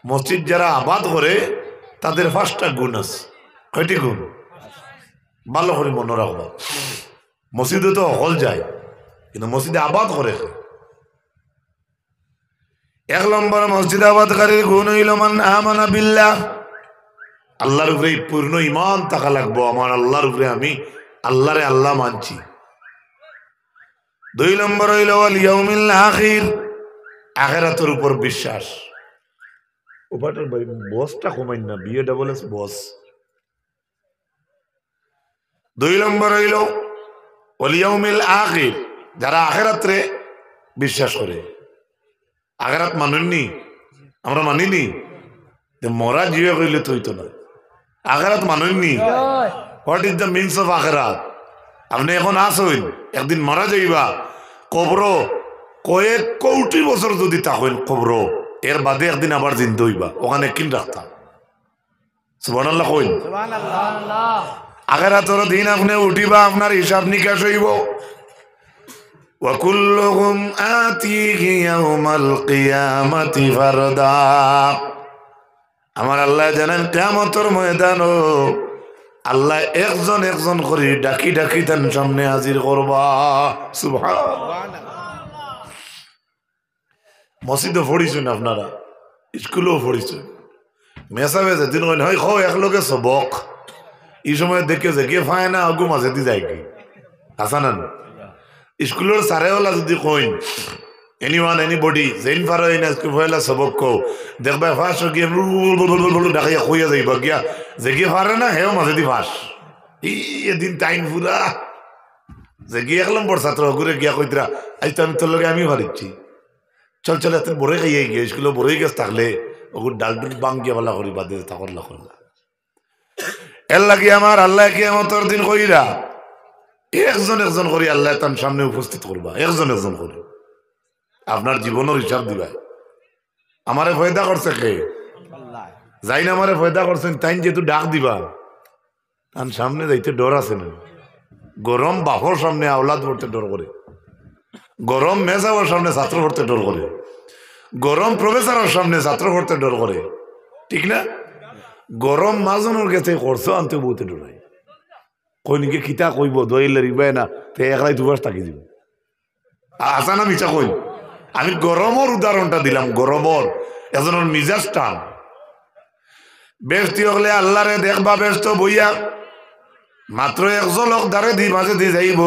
মসজিদ যারা আবাদ করে তাদের 5টা গুণ আছে। কয়টি গুণ? ভালো করে মনে রাখবা। মসজিদে তো হল যায়, কিন্তু মসজিদে আবাদ করে। 1 নম্বর মসজিদ আবাদকারীর গুণ হইল মান আমানা বিল্লাহ, আল্লাহর উপরে পূর্ণ ঈমান থাকা লাগবো। আমার আল্লাহর উপরে আমি আল্লাহরে আল্লাহ মানছি। 2 নম্বর হইল ওয়াল ইয়াউমিল আখির, আখিরাতের উপর বিশ্বাস। ওপাটার ভাই বসটা কমাই না, BASS বস। 2 নম্বর হইল ওয়াল ইয়াউমিল আখির, যারা আখিরাতে বিশ্বাস করে। আখিরাত মানেননি? আমরা মানিনি। মরা জিয়ে কইলে তুই তো না, আখিরাত মানেননি। What is the means of আখিরাত? আপনি এখন আসুন, একদিন মারা যাইবা, কবর কয়েক কোটি বছর যদি থাকেন কবর, এর বাদে একদিন আবার জিন্দা হইবা, ওখানে কিন রাখতাম। সুবহানাল্লাহ কইন। আখিরাতের দিন আপনি উঠিবা, আপনার হিসাব নিকাশ হইব। ওয়া কুল্লুহুম আতিহি ইয়াউমাল কিয়ামাতি ফারদা, আমার আল্লাহ জানেন কিয়ামতের ময়দানও আল্লাহ একজন একজন করে ডাকি ডাকি তার সামনে হাজির করবা। সুবহানাল্লাহ। মসজিদে পড়িছেন আপনারা, স্কুলেও পড়িছেন, মেসাবে যেদিন হয় খাও একলগে সবক, এই সময় দেখে যে কে ফায় না আগু মাঝে দি যায় কি আসানান। স্কুলের সারেওয়ালা যদি কইন এনিওয়ান এনিবডি যেন পারো এই না পয়লা সবক কও, দেখবা ফাঁস গিয়ে ডাকাইয়া কইয়া যাইবা গিয়া যে গিয়ে পারে না হেও মাঝে দি ফাঁস। এদিন টাইম পুরা যে গিয়ে 1 নম্বর ছাত্র ঘুরে গিয়া কইতরা আজ তো আমি তোর লগে আমি পারিচ্ছি, চল চল এত বড়ে খাইয়ে গিয়ে স্কুলে বড়ে গেছে থাকলে ওগুলো ডালডুল বাং গিয়া বলা করি বাদে তখন করলা। এর লাগে আমার আল্লাহ কিয়ামতের দিন কইরা একজন একজন করে আল্লাহ তার সামনে উপস্থিত করবা, একজন একজন করে আপনার জীবনের হিসাব দিবা। আমারে ফয়দা করছে কে? যাই না আমারে ফয়দা করছেন তাই যেহেতু ডাক দিবা, তার সামনে যাইতে ডর আছে না। গরম বাপর সামনে আওলাদ পড়তে ডর করে, গরম মেজাওয়ার সামনে ছাত্র পড়তে ডর করে, গরম প্রফেসরের সামনে ছাত্র পড়তে ডর করে, ঠিক না? গরম মাজনের কাছে করছো আনতে বলতে ডরাই, কইনিকে কিতা কইব দইলে রিবাই না তে একলাই দুবার থাকি দিব। আসা না মিছা কই? আমি গরমর উদাহরণটা দিলাম, গরমর এজনের মিজাজ টান। ব্যস্তি হলে আল্লাহরে দেখবা ব্যস্ত বইয়া, মাত্র এক জলক দ্বারে দি মাঝে দি যাইব,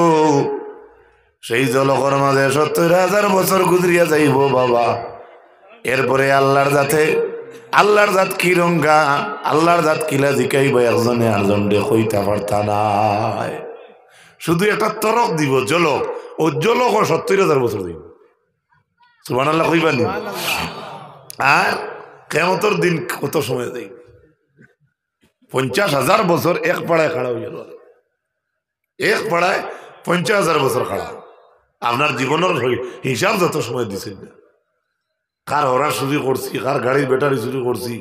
সেই জলকর মাঝে 70,000 বছর গুজরিয়া যাইব বাবা। এরপরে আল্লাহর জাত কি রঙ্গা, আল্লাহর জাত কিলা জিকাইব, একজনে আরজন ডে কইতা পারতা নাই। শুধু একটা তরক দিব জলক, ও জলক 70,000 বছর দিব। সুবহানাল্লাহ কইবানি। আর কিয়ামতের দিন কত সময় দেই? 50,000 বছর এক পাড়ায় খাড়া হয়ে গেল, এক পাড়ায় 50,000 বছর খাড়া। আপনার জীবনের হিসাব যত সময় দিচ্ছেন না, কার হরা চুরি করছি, কার গাড়ির ব্যাটারি চুরি করছি,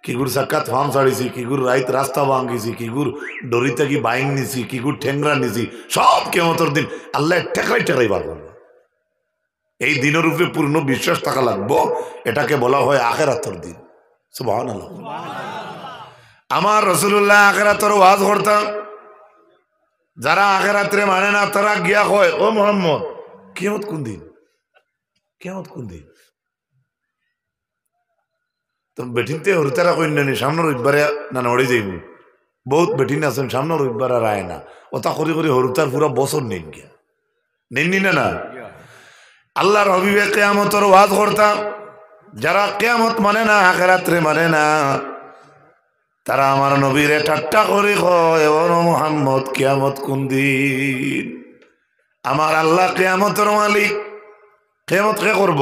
কিগুর চাক্কাত ফার্ম ছাড়িছি, কিগুর রাইত রাস্তা ভাঙিছি, কিগুর ডরি থাকি বাইং নিছি, কিগুর ঠেংরা নিছি, সব কিয়ামতের দিন আল্লাহ টেকাই বার করবে। এই দিনের উপরে পূর্ণ বিশ্বাস থাকা লাগবো, এটাকে বলা হয় আখিরাতের দিন। সুবহানাল্লাহ। আমার রাসূলুল্লাহ আখিরাতের ওয়াজ করতাম, যারা আখিরাতে মানে না তারা গিয়া কয় ও মুহাম্মদ কিয়ামত কোন দিন, কিয়ামত কোন দিন? তো বেঠিনতে হরিতারা কইন না সামনের রবিবারে না নড়ে যাইব, বহুত বেঠিন আছেন সামনের রবিবার আর আয় না, ওটা করি করি হরিতার পুরা বছর নেই গিয়া নেননি না। আল্লাহর হাবিবে কিয়ামতের ওয়াজ করতাম, যারা কিয়ামত মানে না আখিরাতে মানে না তারা আমার নবীরে ঠাট্টা করে কয় ও মুহাম্মদ কিয়ামত কোন দিন? আমার আল্লাহ কিয়ামতের মালিক, কিয়ামত কে করব?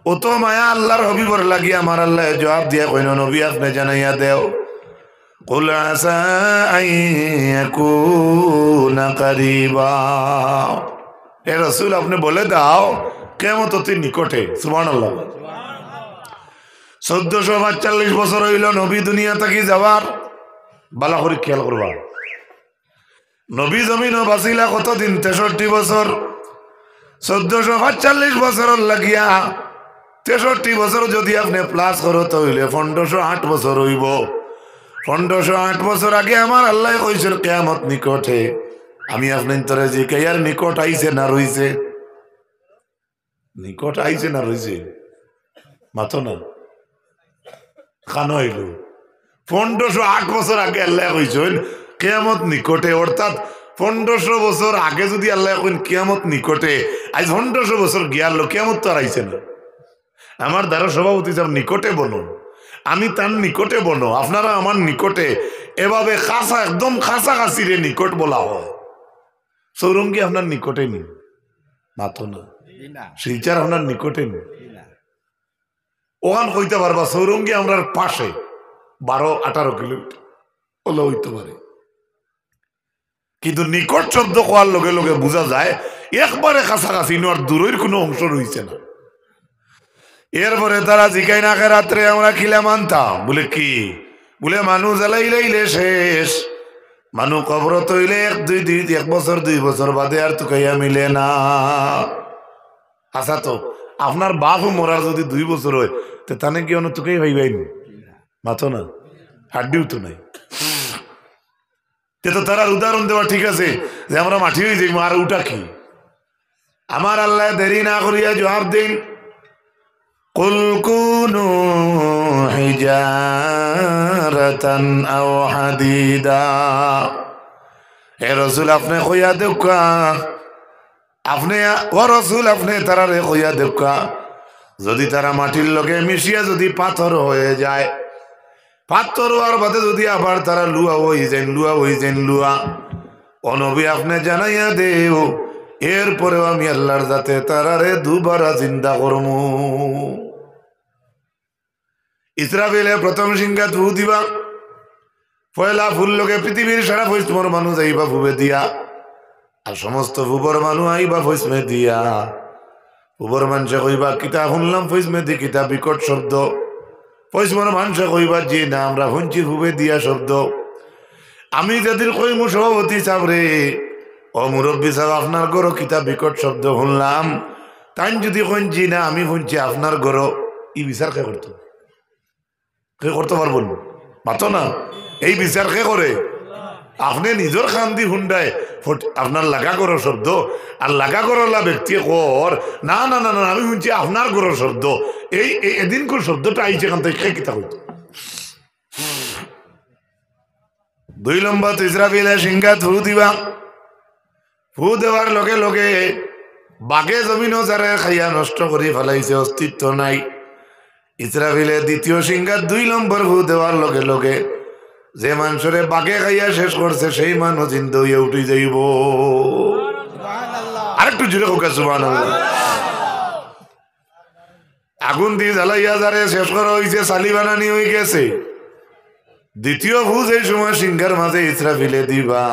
ও তো মায়া আল্লাহর হাবিবর লাগি আমার আল্লাহ জবাব দিয়া কইন নবী আপনি জানাইয়া দেও, কুল আসা আন ইয়াকুনা করিবা, এ রাসূল আপনি বলে দাও কিয়ামত অতি নিকটে। সুবহানাল্লাহ। 1445 বছর হইল নবী দুনিয়া থাকি যাওয়ার, বালা করে খেয়াল করবা। নবী জমিন বাঁচিলা কতদিন? 63 বছর। 1445 বছর লাগিয়া 63 বছর যদি আপনি প্লাস করো তাহলে 1508 বছর হইব। 1508 বছর আগে আমার আল্লাহ কইছেন কিয়ামত নিকটে। আমি আপনার তরে জিজ্ঞাসার নিকট আইছে না রইছে? নিকট আইছে না রইছে? মাথো না খানো হইল। 1508 বছর আগে আল্লাহ কইছেন কিয়ামত নিকটে, অর্থাৎ 1500 বছর আগে যদি আল্লাহ কইন কিয়ামত নিকটে, আজ 1500 বছর গিয়ার লোক কিয়ামত তো আর আইছে না। আমার দ্বারা সভাপতি সাহেব নিকটে বনো, আমি তার নিকটে বনো, আপনারা আমার নিকটে, এভাবে কাছা একদম কাছাকাছি রে নিকট বলা হয়। সৌরঙ্গী আপনার নিকটে নি, মাথো না শিলচার আপনার নিকটে নি, ওখান হইতে পারবা সৌরঙ্গী আমরার পাশে 12-18 কিলোমিটার ওলা হইতে পারে। কিন্তু নিকট শব্দ কোয়ার লগে লগে বোঝা যায় একবারে কাছাকাছি আর দূরের কোনো অংশ রয়েছে না। এরপরে তারা জিগাই না রাত্রে আমরা খিলা মানতাম, বলে কি? বলে মানুষ জ্বালাইলে শেষ, মানুষ কবর তৈলে 1 বছর 2 বছর বাদে আর তো কাইয়া মিলে না। আচ্ছা, তো আপনার বাপও মরার যদি 2 বছর হয় তো তানে কি অন্য তোকেই ভাইবাইনি? মাথো না, হাড্ডিও তো নাই। তো তারা উদাহরণ দেওয়া ঠিক আছে যে আমরা মাটি হয়ে যাই, আর উঠা কি? আমার আল্লাহ দেরি না করিয়া জবাব দিন, কুল কুনু হিজারাতান আও হাদিদা। হে রাসূল আপনি কইয়া দেখা, আপনি ও রাসূল আপনি তারারে কইয়া দেখা, যদি তারা মাটির লগে মিশিয়া যদি পাথর হয়ে যায়, পাথর হওয়ার বাদে যদি আবার তারা লুয়া হয়ে যায়, লুয়া ও নবী আপনি জানাইয়া দেও, এরপরেও আমি আল্লাহর যাতে তারারে দুবারা জিন্দা করমু। ইসরাফিলে প্রথম সিংহা ধু দিবা, পয়লা ফুল লোকে পৃথিবীর সারা ফৈসমর মানুষ আইবা ফুবে দিয়া, আর সমস্ত ফুবর মানুষ আইবা ফৈসমে দিয়া। ফুবর মানুষে কইবা কিতা শুনলাম ফৈসমে দি, কিতা বিকট শব্দ। ফৈসমর মানুষে কইবা জি না আমরা শুনছি ফুবে দিয়া শব্দ। আমি যাদের কইমু সভাপতি সাবরে ও মুরব্বী সাহেব আপনার গরো কিতা বিকট শব্দ শুনলাম, তাই যদি কইন জি না আমি শুনছি আপনার গরো, ই বিচার কে করতো? কে করতে পারবেন? মাতো না, এই বিচার কে করে? আপনি নিজের খান্দি হুন্ডায় আপনার লাগা করো শব্দ, আর লাগা করলা ব্যক্তি কর না না না না আমি শুনছি আপনার গরো শব্দ। এই এদিন কোন শব্দটা আইছে এখান থেকে কিতা হইতো? 2 নম্বর ইসরাফিলে সিংহা ধু দিবা, ফু দেওয়ার লগে লগে বাঘে জমিনও যারা খাইয়া নষ্ট করে ফেলাইছে, অস্তিত্ব নাই। ইসরাফিলে দ্বিতীয় সিংহা 2 নম্বর ফু দেওয়ার লগে লগে যে মানুষরে বাঘে খাইয়া শেষ করছে সেই মানুষ জিন্দা হইয়া উঠে যাইব। আরেকটু জুড়ে হোক সুবহানাল্লাহ। আগুন দিয়ে জ্বালাইয়া যারে শেষ করা হয়েছে, সালি বানানি হয়ে গেছে। দ্বিতীয় ফু যে সময় সিংহার মাঝে ইসরাফিলে দিবা,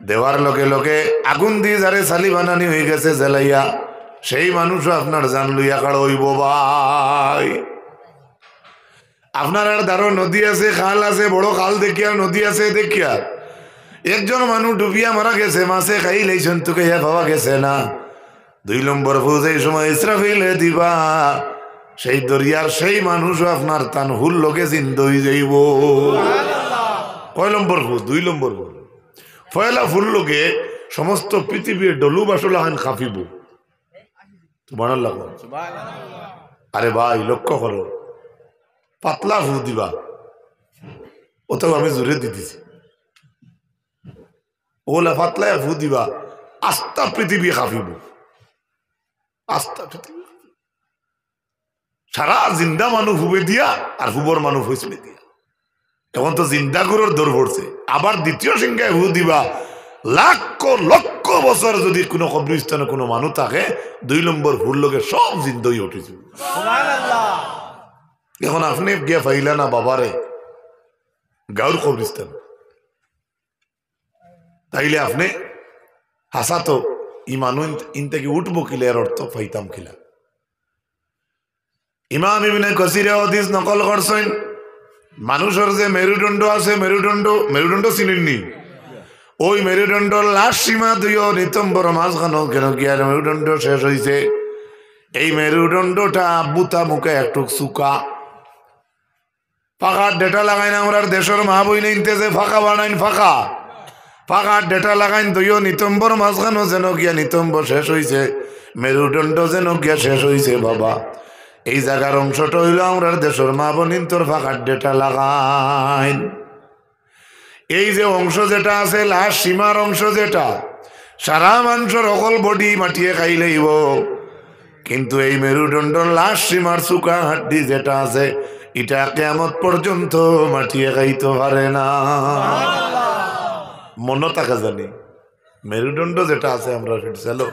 দেওয়ার লগে লগে আগুন দিয়ে যারে সালি বানানি হয়ে গেছে জ্বালাইয়া, সেই মানুষও আপনার জান লইয়া কাড় হইব। ভাই আপনার আর দারো নদী আছে, খাল আছে, বড় খাল দেখিয়া নদী আছে দেখিয়া একজন মানুষ ডুবিয়া মারা গেছে, মাছে খাই লাইছেন তোকে পাওয়া গেছে না। 2 নম্বর ফুজ এই সময় ইসরাফিলে দিবা, সেই দরিয়ার সেই মানুষও আপনার তান হুল লোকে জিন্দা হয়ে যাইব। কয় নম্বর ফুজ? 2 নম্বর ফুজ। পয়লা ফুল লোকে সমস্ত পৃথিবীর ডলু বাসলা হান খাফিব। সুবহানাল্লাহ। আরে ভাই লক্ষ্য করো, পাতলা ফু দিবা, ওটাও আমি জোরে দিতেছি, ওলা পাতলা ফু দিবা, আস্তা পৃথিবী খাফিব, আস্তা পৃথিবী। সারা জিন্দা মানুষ হুবে দিয়া আর হুবর মানুষ হয়েছিল দিয়া। এখন তো জিন্দা গুরুর দৌড় পড়ছে। আবার দ্বিতীয় সিংহায় ফু দিবা, লক্ষ লক্ষ বছর যদি কোনো কবরস্থানে কোনো মানুষ থাকে, 2 নম্বর ফুল লোকে সব জিন্দা হয়ে উঠেছিল। এখন আপনি গিয়ে পাইলা না বাবারে গাউর কবরস্থান, তাইলে আপনি হাসা তো ই মানুষ ইন থেকে উঠবো কিলে, এর অর্থ পাইতাম কিলা। ইমাম ইবনে কাসিরে হাদিস নকল করছেন, মানুষের যে মেরুদণ্ড আছে, মেরুদণ্ড চিনেননি? ওই মেরুদণ্ড লাস্ট সীমা দুইও নিতম্বর মাঝখানো কেন কি আর মেরুদণ্ড শেষ হয়েছে। এই মেরুদণ্ডটা বুতা মুখে একটু সুকা ফাঁকা ডেটা লাগাইন আমরা দেশের মা বই নিতেছে ফাঁকা বানাইন ফাঁকা ফাঁকা ডেটা লাগাইন দইও নিতম্বর মাঝখানো যেন গিয়া নিতম্ব শেষ হইছে মেরুদণ্ড যেন গিয়া শেষ হইছে বাবা এই জায়গার অংশটা হইল আমরা দেশের মা বোনিন তোর ফাঁকা ডেটা লাগাইন এই যে অংশ যেটা আছে লাশ সীমার অংশ যেটা সারা মানুষের অকল বডি মাটিয়ে খাইলেইব কিন্তু এই মেরুদণ্ড লাশ সীমার চুকা হাড্ডি যেটা আছে এটা কিয়ামত পর্যন্ত মাটিয়ে খাইতে পারে না মনে থাকা জানি মেরুদণ্ড যেটা আছে আমরা চলো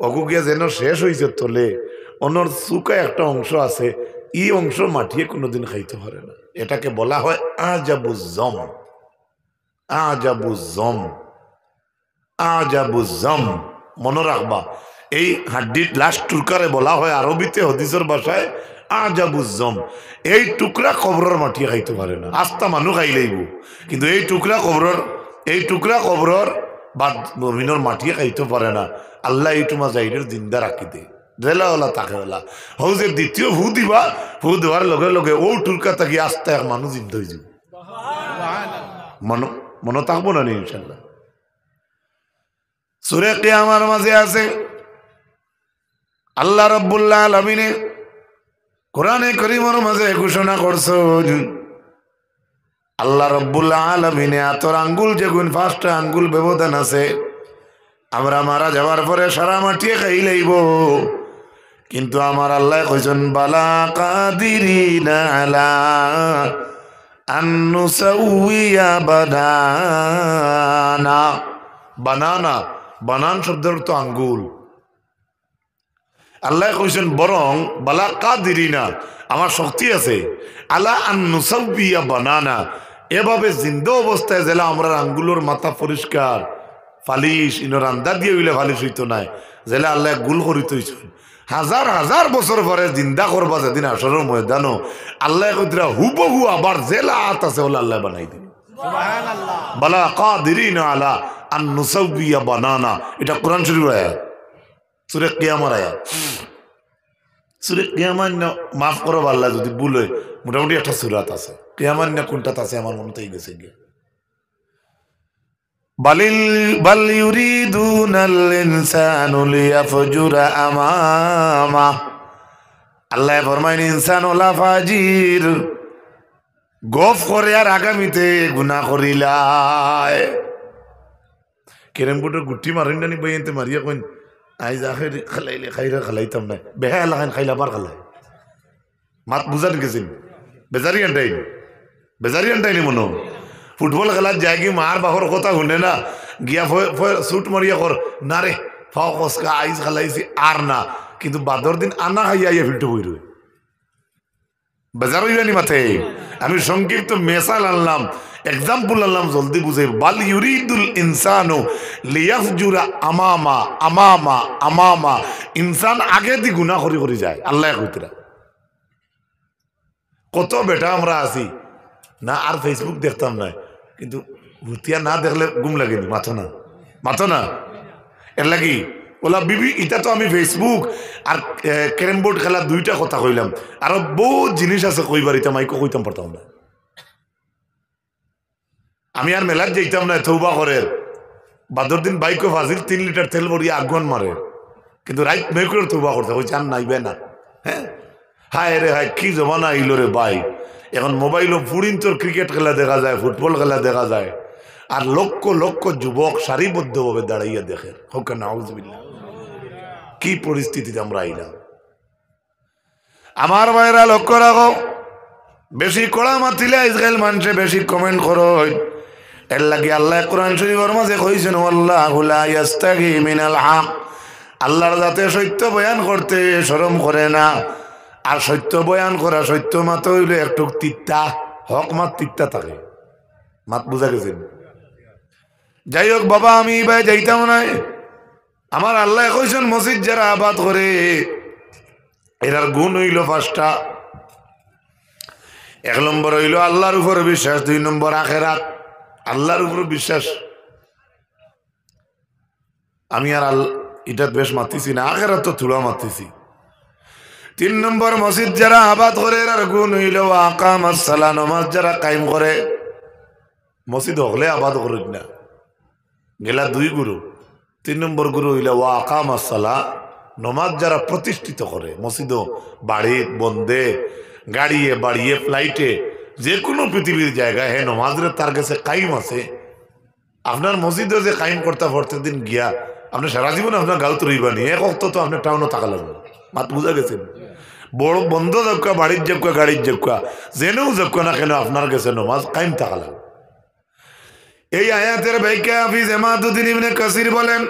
অগুগিয়া যেন শেষ হয়েছে তোলে অনর চুকা একটা অংশ আছে এই অংশ মাটিয়ে কোনোদিন খাইতে পারে না এটাকে বলা হয় আজাবুজ্জম আজাবুজ্জম আজাবুজ্জম মনে রাখবা এই হাড্ডির লাস্ট টুকরারে বলা হয় আরবিতে হাদিসের ভাষায় আজাবুজ্জম এই টুকরা কবরের মাটিয়ে খাইতে পারে না আস্তা মানুষ খাইলেইব কিন্তু এই টুকরা কবরের বা জমিনের মাটিয়ে খাইতে পারে না আল্লাহ এই তোমার জাইরের জিন্দা রাখি দে জেলা ওলা তাকে ওলা হৌ যে দ্বিতীয় ভূ দিবা ভূ দেওয়ার লগে লগে ও টুকরা থাকি আস্তা এক মানুষ জিন্দা হয়ে যাব মনে থাকবো না নি ইনশাল্লাহ সূরা কিয়ামার মাঝে আছে আল্লাহ রাব্বুল আলামিনে কোরআনে কারীমের মাঝে ঘোষণা করছেন আল্লাহ রাব্বুল আলামিনে আতর আঙ্গুল যেগুন পাঁচটা আঙ্গুল ব্যবধান আছে আমরা মারা যাওয়ার পরে সারা মাটিয়ে খাই লইব কিন্তু আমার আল্লাহ কইছেন বালা কাদিরিনা আলা আন নুসাউইয়া বানানা বানানা বানান শব্দের তো আঙ্গুল আল্লাহ কইছেন বরং বালা কাদিরিনা আমার শক্তি আছে আলা আন নুসাউইয়া বানানা এভাবে জিন্দা অবস্থায় জেলা আমরা আঙ্গুলের মাথা পরিষ্কার ফালিশ ইনোর আন্দা দিয়ে হইলে ফালিশ হইতো নাই জেলা আল্লাহ গুল করিত হাজার হাজার বছর পরে জিন্দা করবা যেদিন আসরের ময়দানো আল্লাহ কইরা হুবহু আবার জেলা আত আছে ওলা আল্লাহ বানাই দিন বালা কাদিরিনা আলা আন নুসাউইয়া বানানা এটা কোরআন শরীফের আয়াত সূরা কিয়ামার আয়াত সূরা কিয়ামার না মাফ করো আল্লাহ যদি ভুল হয় মোটামুটি একটা সূরাত আছে কিয়ামার না কোনটাতে আছে আমার মনে তাই গেছে গিয়ে বাল ইউরিদুনাল ইনসানু লিয়াফজুরা আমামা আল্লাহ ফরমায় ইনসান ওলা ফাজির গফ করে আর আগামীতে গুনাহ করিলায় কেরেমপুটের গুটি মারেন না নি বইতে মারিয়া কইন আইজ আখের খালাইলে খাইরা খালাইতাম না বেহা লাগান খাইলা বার খালাই মাত বুঝান গেছেন বেজারি আনটাইনি মনো ফুটবল খেলার যায় কি মার বাহর কথা শুনে না গিয়া সুট মারিয়া কর না রে ফাও কসকা আইজ খালাইছি আর না কিন্তু বাদর দিন আনা খাইয়া ইয়া ফিল্টো বই রয়ে বেজার হইবানি মাথে আমি সংক্ষিপ্ত মেসাল আনলাম এক্সাম্পল আনলাম জলদি বুঝে বাল ইউরিদুল ইনসানু লিয়াফজুরা আমামা আমামা আমামা ইনসান আগে দি গুনাহ করি যায় আল্লাহ কইতরা কত বেটা আমরা আছি না আর ফেসবুক দেখতাম না কিন্তু ভুতিয়া না দেখলে গুম লাগেনি মাথো না এর লাগি ওলা বিবি এটা তো আমি ফেসবুক আর ক্যারেম বোর্ড খেলা দুইটা কথা কইলাম আর বহুত জিনিস আছে কইবার এটা মাইকো কইতাম পারতাম না আমি আর মেলার যাইতাম না তৌবা করে বাদর দিন বাইকও ফাজিল 3 লিটার তেল ভরিয়ে আগুন মারে কিন্তু রাইট মেকর তৌবা করতে ওই চান নাইবে না হ্যাঁ হায় রে হায় কি জমানা আইলো রে ভাই এখন মোবাইলও ফুড়িন তোর ক্রিকেট খেলা দেখা যায় ফুটবল খেলা দেখা যায় আর লক্ষ লক্ষ যুবক সারিবদ্ধভাবে দাঁড়াইয়া দেখে হোক নাউজুবিল্লাহ কি পরিস্থিতিতে আমরা আইলাম আমার ভাইরা লক্ষ্য রাখো বেশি কড়া মাতিলে ইসরায়েল মানুষে বেশি কমেন্ট করো এর লাগে আল্লাহ কোরআন শরীফের মাঝে কইছেন আল্লাহু লা ইস্তাগি মিনাল হক আল্লাহর যাতে সত্য বয়ান করতে শরম করে না আর সত্য বয়ান করা সত্য মাত হইলে একটু তিত্তা হক মাত তিত্তা থাকে মাত বুঝা গেছেন যাই হোক বাবা আমি ভাই যাইতাম না আমার আল্লাহ কইছেন মসজিদ যারা আবাদ করে এরার গুণ হইল 5টা 1 নম্বর হইল আল্লাহর উপর বিশ্বাস 2 নম্বর আখিরাত আল্লাহর উপর বিশ্বাস আমি আর এটা বেশ মাতিছি না আখিরাত তো থুড়া মাতিছি তিন নম্বর মসজিদ যারা আবাদ করে আর গুণ হইল আকামাস সালাহ, নামাজ যারা কায়েম করে। মসজিদ হলে আবাদ করুক না, গেলা দুই গুরু। তিন নম্বর গুরু হইল ওয়া আকামাস সালাহ, নমাজ যারা প্রতিষ্ঠিত করে। মসজিদ বাড়ি বন্ধে, গাড়িয়ে বাড়িয়ে, ফ্লাইটে, যে কোনো পৃথিবীর জায়গায় হে নমাজরে তার কাছে কায়েম আছে। আপনার মসজিদে যে কায়েম করতে পড়তে দিন গিয়া আপনি সারা জীবন আপনার গাঁত রইবানি, এক অক্ত তো আপনার টাউনও থাকা লাগবে। মাত বুঝা গেছেন? বড় বন্ধ যাক্কা, বাড়ির যাক্কা, গাড়ির যাক্কা, জেনেও যাক্কা না কেন আপনার কাছে নমাজ কায়েম থাকা লাগবে। এই আয়াতের ব্যাখ্যা হাফিজ ইমাদুদ্দিন ইবনে কাসির বলেন,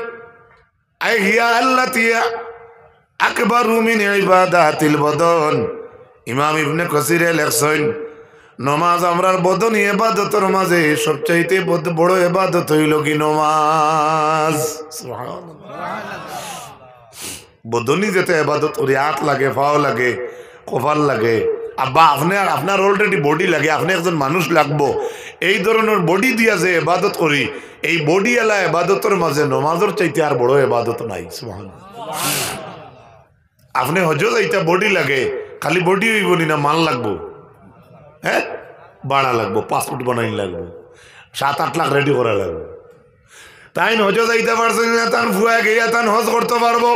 আই হিয়া আল্লাতী আকবারু মিন ইবাদাতিল বদন। ইমাম ইবনে কাসিরে লেখছেন, নমাজ আমরার বদনী ইবাদতের মাঝে সবচাইতে বড় ইবাদত হইল কি নমাজ। বদনী যেতে ইবাদত করি, হাত লাগে, পাও লাগে, কপাল লাগে, আব্বা আপনার অলরেডি বডি লাগে, আপনি একজন মানুষ লাগবো। এই ধরনের বডি দিয়া যে ইবাদত করি, এই বডি এলা ইবাদতের মাঝে নমাজের চাইতে আর বড় ইবাদত নাই। সুবহানাল্লাহ। আপনি হজ যাইতে বডি লাগে, খালি বডি হইব না, মাল লাগবো, হ্যাঁ বাড়া লাগবো, পাসপোর্ট বানাই লাগবো, 7-8 লাখ রেডি করা লাগবে। তাই হজ যাইতে পারছেন না, তান ফুয়া গিয়া তান হজ করতে পারবো।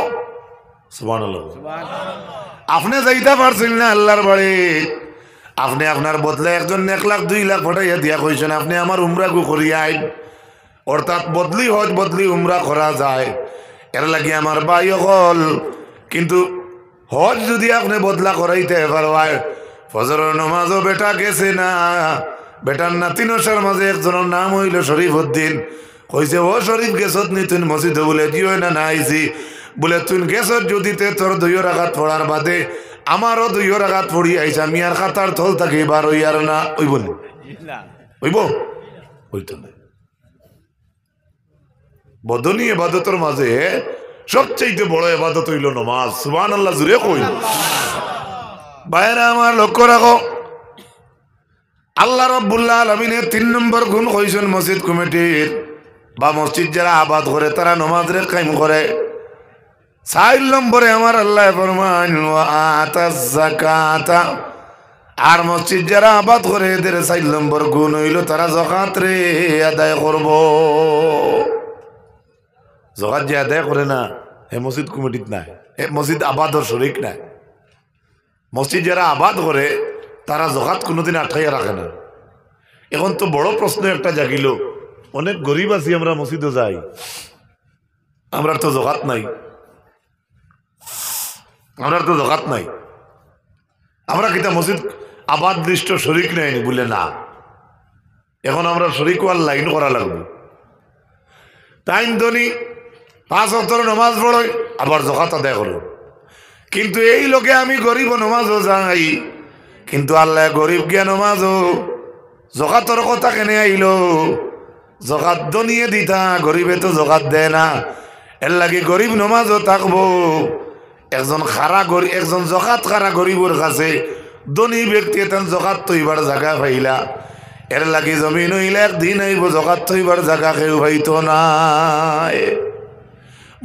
সুবহানাল্লাহ। আপনি যাইতে পারছেন না আল্লাহর বাড়ি, আপনি আপনার বদলে একজন 1 লাখ 2 লাখ ফটাইয়া দিয়া কইছেন আপনি আমার উমরা গু করিয়া আইন। অর্থাৎ বদলি হজ বদলি উমরা করা যায়, এর লাগে আমার ভাই হল। কিন্তু হজ যদি আপনি বদলা করাইতে পারবেন, ফজরের নামাজও বেটা গেছে না, বেটার নাতি নসার মাঝে একজনের নাম হইল শরীফ উদ্দিন। কইছে ও শরীফ গেছত নি তুই মসজিদ? বলে জিও না না আইছি। বলে তুই গেছত যদিতে তোর 2 রাকাত পড়ার বাদে আমারও 2 রাকাত পড়ি আইছে, আমি আর খাতার থল থাকি বার হই আর না ওইব না, ওইব হইতো না। বদনী ইবাদতের মাঝে সবচাইতে বড় ইবাদত হইল নামাজ। সুবহানাল্লাহ, জুড়ে কই। বাইরে আমার লক্ষ্য রাখো, আল্লাহ রাব্বুল আলামিনের 3 নম্বর গুণ কইছেন মসজিদ কমিটির বা মসজিদ যারা আবাদ করে তারা নামাজরে কায়েম করে। 4 নম্বরে আমার আল্লাহ ফরমান ওয়া আতাজ যাকাতা, আর মসজিদ যারা আবাদ করে এদের 4 নম্বর গুণ হইল তারা যাকাত রে আদায় করব। যাকাত যে আদায় করে না, হে মসজিদ কমিটিত নাই, হে মসজিদ আবাদর শরীক নাই। মসজিদ যারা আবাদ করে তারা যাকাত কোনোদিন আটকাইয়া রাখে না। এখন তো বড় প্রশ্ন একটা জাগিল, অনেক গরিব আছি আমরা, মসজিদে যাই, আমরা তো যাকাত নাই, আমরা তো যাকাত নাই, আমরা কিতা মসজিদ আবাদ দৃষ্ট শরীক নেয়নি? বলে না, এখন আমরা শরীক হওয়ার লাইন করা লাগবে। তাই ধনী 5 ওয়াক্ত নামাজ পড়ই, আবার যাকাত আদায় করো। কিন্তু এই লোকে আমি গরিব নামাজও যাই, কিন্তু আল্লাহ গরিব গিয়া নামাজও যাকাতের কথা কেনে আইল? যাকাত দনিয়ে দিতা, গরিবে তো যাকাত দেয় না। এর লাগে গরিব নামাজও থাকবো। একজন যাকাত খারা গরিবর কাছে ধনী ব্যক্তি এতেন যাকাত তৈবার জায়গা পাইলা, এর লাগে জমিন হইলে একদিন আইব যাকাত তৈবার জায়গা কেউ পাইতো না।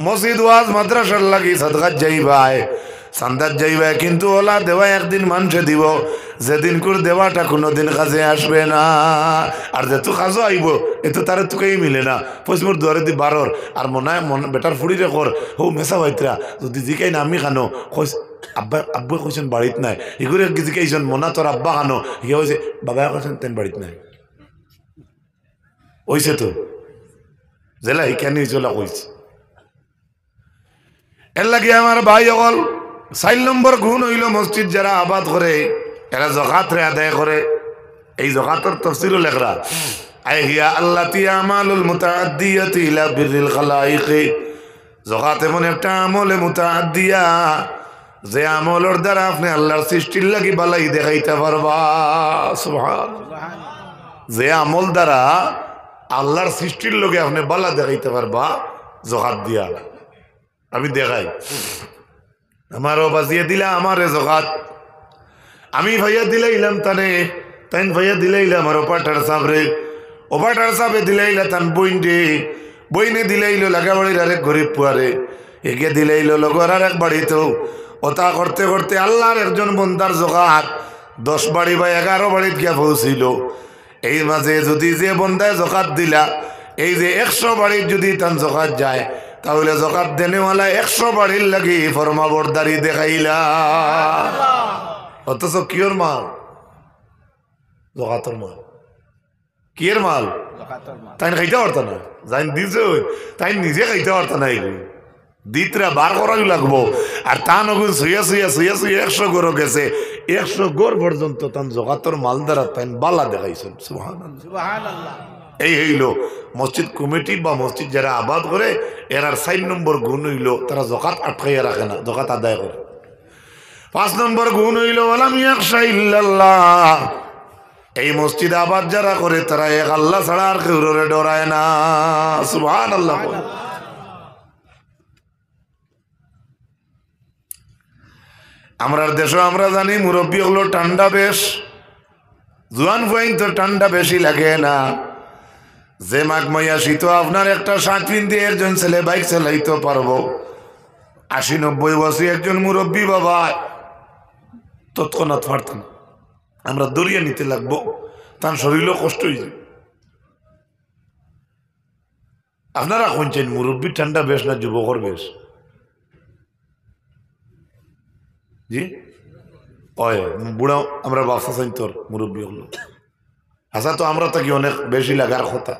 মসজিদ ওয়াজ মাদ্রাসার লাগি সাদকাত যাইবাই, চান্দাত যাইবাই, কিন্তু ওলা দেওয়া একদিন মানুষে দিব, যেদিন করে দেওয়াটা কোনোদিন কাজে আসবে না। আর যেহেতু কাজও আইব এতো তার তোকেই মিলে না। পশ্চিমর দুয়ারে দি বারর আর মনে বেটার ফুড়িরে কর হো মেসা ভাইতরা যদি জিকাই না আমি খানো কইস আব্বা কইছেন বাড়িত নাই, এগুলো জিকাইছেন মনা তোর আব্বা খানো, ইয়ে হয়েছে বাবা কইছেন তেন বাড়িত নাই, হইছে তো জেলা হিকানি চলা কইছে। এর লাগে আমার ভাই অকল 4 নম্বর গুণ হইল মসজিদ যারা আবাদ করে এরা যাকাত রে আদায় করে। এই যাকাতের তাফসীরও লেখরা আই হিয়া আল্লাতী আমালুল মুতাআদ্দিয়াতি ইলা বিররিল খালাইক। যাকাত এমন একটা আমলে মুতাআদ্দিয়া যে আমলের দ্বারা আপনি আল্লাহর সৃষ্টির লাগি বালাই দেখাইতে পারবা। সুবহানাল্লাহ। যে আমল দ্বারা আল্লাহর সৃষ্টির লগে আপনি বালা দেখাইতে পারবা যাকাত দিয়া। আমি দেখাই, আমারও বাজিয়ে দিলা আমারে যাকাত, আমি ভাইয়া দিলাইলাম তানে, তাইন ভাইয়া দিলাইলাম আমার ওপাটার সাবরে, ওপাটার সাবে দিলাইলা তান বইনরে, বইনে দিলাইলো লাগাবাড়ির আরেক গরিব পুয়ারে, একে দিলাইলো লগর আর এক বাড়িতেও, ওটা করতে করতে আল্লাহর একজন বন্দার জোগাত 10 বাড়ি বা 11 বাড়িত গিয়া পৌঁছিল। এই মাঝে যদি যে বন্দায় জোগাত দিলা, এই যে 100 বাড়ির যদি তান জোগাত যায়, তাহলে জোগাত দেনেওয়ালা 100 বাড়ির লাগি ফরমা বরদারি দেখাইলা। অথচ কিয়র মাল? জোগাতর মাল। কিয়ের মাল? তাই খাইতে পারত না, যাই দিছে তাই নিজে খাইতে পারত না। এগুলো দিতরা বার করাই লাগবো। আর তা নগুন শুয়ে 100 গরো গেছে, 100 গড় পর্যন্ত তান জগাতর মাল দ্বারা তাই বালা দেখাইছেন। সুবহানাল্লাহ। এই হইল মসজিদ কমিটি বা মসজিদ যারা আবাদ করে, এরার 4 নম্বর গুণ হইল তারা জকাত আটকাইয়া রাখে না, জকাত আদায় করে। 5 নম্বর গুণ হইল ওয়ালাম ইয়াখশা ইল্লাল্লাহ। এই মসজিদ আবাদ যারা করে তারা এক আল্লাহ ছাড়া আর কেউ ডরায় না। সুবহানাল্লাহ। আমরার দেশে আমরা জানি মুরব্বী হলো ঠান্ডা বেশ, জোয়ান ফাইন তো ঠান্ডা বেশি লাগে না। যে মাঘ মাইয়া শীত আপনার একটা শার্ট পিন দিয়ে একজন ছেলে বাইক চালাইতে পারবো, 80-90 বছর একজন মুরব্বী বাবা তৎক্ষণাৎ পারত না। আমরা দরিয়া নিতে লাগবো, তার শরীরও কষ্ট হয়ে যায়। আপনারা শুনছেন মুরব্বী ঠান্ডা বেশ না যুবকর বেশ? জি ওই বুড়া আমরা বাপসা চাই তোর মুরব্বী হলো। আচ্ছা তো আমরা তাকে অনেক বেশি লাগার কথা।